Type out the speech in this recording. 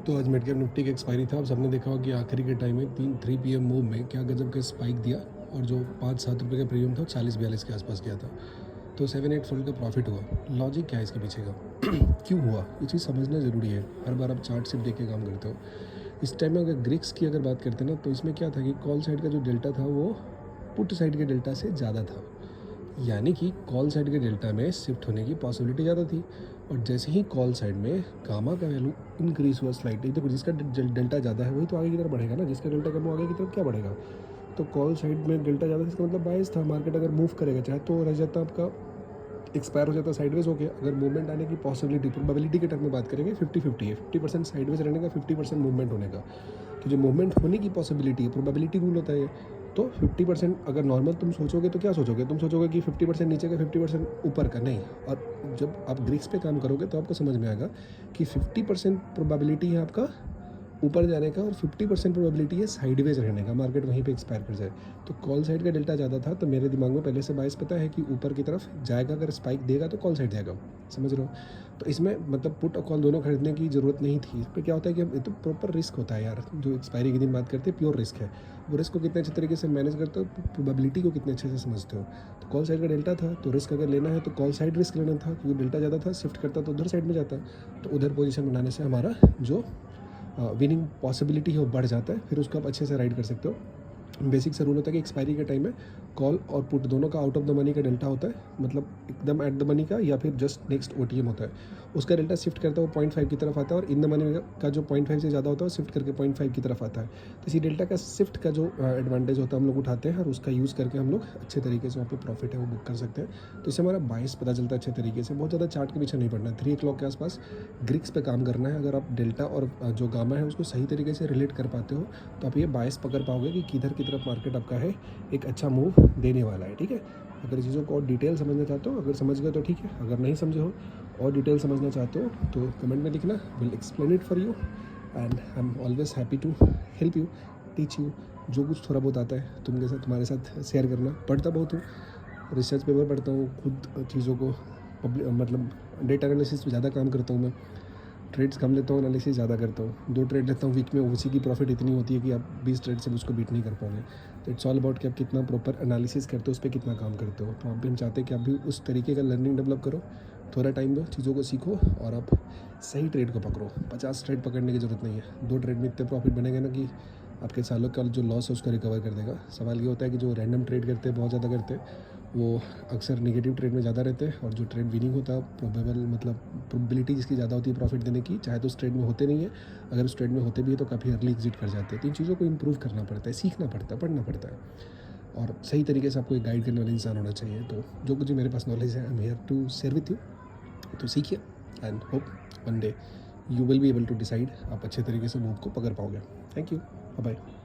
तो आज mid cap Nifty की एक्सपायरी था। आप सबने देखा होगा कि आखिरी के टाइम में 3 PM मूव में क्या गजब का स्पाइक दिया और जो 5-7 रुपये का प्रीमियम था 40-42 के आसपास गया था। तो 7-8 फोल्ड का प्रॉफिट हुआ। लॉजिक क्या है इसके पीछे का? क्यों हुआ ये चीज़ समझना ज़रूरी है। हर बार आप चार्ट सिर्फ देख के काम करते हो। इस टाइम में अगर ग्रिक्स की अगर बात करते हैं ना, तो इसमें क्या था कि कॉल साइड का जो डेल्टा था वो पुट साइड के डेल्टा से ज़्यादा था। यानी कि कॉल साइड के डेल्टा में शिफ्ट होने की पॉसिबिलिटी ज़्यादा थी। और जैसे ही कॉल साइड में गामा का वैल्यू इंक्रीज हुआ स्लाइटली, तो जिसका डेल्टा ज़्यादा है वही तो आगे की तरफ बढ़ेगा ना, जिसका डेल्टा कम हो आगे की तरफ क्या बढ़ेगा। तो कॉल साइड में डेल्टा ज़्यादा, इसका मतलब बायस था। मार्केट अगर मूव करेगा चाहे तो रह जाता आपका एक्सपायर हो जाता साइडवेज हो गया। अगर मूवमेंट आने की पॉसिबिलिटी प्रोबेबिलिटी के टर्म में बात करेंगे 50-50 है। 50% साइडवेज रहने का, 50% मूवमेंट होने का। तो जो मूवमेंट होने की पॉसिबिलिटी है, प्रोबेबिलिटी रूल होता है। तो 50% अगर नॉर्मल तुम सोचोगे तो क्या सोचोगे? तुम सोचोगे कि 50% नीचे का 50% ऊपर का, नहीं। और जब आप ग्रिक्स पे काम करोगे तो आपको समझ में आएगा कि 50% प्रोबेबिलिटी है आपका ऊपर जाने का और 50% प्रोबेबिलिटी है साइडवेज रहने का, मार्केट वहीं पे एक्सपायर कर जाए। तो कॉल साइड का डेल्टा ज़्यादा था, तो मेरे दिमाग में पहले से बायस पता है कि ऊपर की तरफ जाएगा। अगर स्पाइक देगा तो कॉल साइड जाएगा, समझ रहे हो? तो इसमें मतलब पुट और कॉल दोनों खरीदने की ज़रूरत नहीं थी। इस पर क्या होता है कि ये तो प्रॉपर रिस्क होता है यार। जो एक्सपायरी की दिन बात करते हैं प्योर रिस्क है। वो रिस्क को कितने अच्छे तरीके से मैनेज करते हो, प्रोबेबिलिटी को कितने अच्छे से समझते हो। तो कॉल साइड का डेल्टा था, तो रिस्क अगर लेना है तो कॉल साइड रिस्क लेना था, क्योंकि डेल्टा ज़्यादा था। शिफ्ट करता तो उधर साइड में जाता, तो उधर पोजीशन बनाने से हमारा जो विनिंग पॉसिबिलिटी है वो बढ़ जाता है। फिर उसको आप अच्छे से राइड कर सकते हो। बेसिक सा रूल होता है कि एक्सपायरी के टाइम में कॉल और पुट दोनों का आउट ऑफ द मनी का डेल्टा होता है, मतलब एकदम एट द मनी का या फिर जस्ट नेक्स्ट OTM होता है। उसका डेल्टा शिफ्ट करता है वो 0.5 की तरफ आता है, और इन द मनी का जो 0.5 से ज़्यादा होता है वो शिफ्ट करके 0.5 की तरफ आता है। तो इसी डेल्टा का शिफ्ट का जो एडवांटेज होता है हम लोग उठाते हैं, और उसका यूज़ करके हम लोग अच्छे तरीके से वहाँ पे प्रॉफिट है वो बुक कर सकते हैं। तो इससे हमारा बायस पता चलता है अच्छे तरीके से। बहुत ज़्यादा चार्ट के पीछे नहीं पड़ना है। 3 o'clock के आसपास ग्रिक्स पे काम करना है। अगर आप डेल्टा और जो गामा है उसको सही तरीके से रिलेट कर पाते हो तो आप ये बायस पकड़ पाओगे कि किधर की तरफ मार्केट आपका है एक अच्छा मूव देने वाला है। ठीक है, अगर चीज़ों को और डिटेल समझना चाहते हो, अगर समझ गए तो ठीक है, अगर नहीं समझे हो और डिटेल समझना चाहते हो तो कमेंट में लिखना, will explain it for you. And I am always happy to help you, teach you. जो कुछ थोड़ा बहुत आता है तुम्हारे साथ शेयर करना। पढ़ता बहुत हूँ, रिसर्च पेपर पढ़ता हूँ, खुद चीज़ों को मतलब डेटा एनालिसिस पे ज़्यादा काम करता हूँ मैं। ट्रेड्स कम लेता हूँ, एनालिसिस ज़्यादा करता हूँ। 2 ट्रेड लेता हूँ वीक में, उसी की प्रॉफिट इतनी होती है कि आप 20 ट्रेड से उसको बीट नहीं कर पाओगे। तो इट्स ऑल अबाउट कि आप कितना प्रॉपर एनालिसिस करते हो, उस पर कितना काम करते हो। तो आप भी, हम चाहते हैं कि आप भी उस तरीके का लर्निंग डेवलप करो। थोड़ा टाइम दो, चीज़ों को सीखो और आप सही ट्रेड को पकड़ो। 50 ट्रेड पकड़ने की ज़रूरत नहीं है। 2 ट्रेड में इतने प्रॉफिट बनेंगे ना कि आपके सालों का जो लॉस है उसको रिकवर कर देगा। सवाल ये होता है कि जो रैंडम ट्रेड करते हैं, बहुत ज़्यादा करते हैं, वो अक्सर नेगेटिव ट्रेड में ज़्यादा रहते हैं। और जो ट्रेड विनिंग होता है, प्रोबेबल मतलब प्रोबेबिलिटी जिसकी ज़्यादा होती है प्रॉफिट देने की, चाहे तो उस ट्रेड में होते नहीं है। अगर उस ट्रेड में होते भी है तो काफ़ी अर्ली एग्जिट कर जाते हैं। तो इन चीज़ों को इंप्रूव करना पड़ता है, सीखना पड़ता है, पढ़ना पड़ता है, और सही तरीके से आपको एक गाइड करने वाला इंसान होना चाहिए। तो जो कुछ मेरे पास नॉलेज है, I am here to share with you. तो सीखिए and hope one day you will be able to decide, आप अच्छे तरीके से मूव को पकड़ पाओगे। Thank you, bye bye.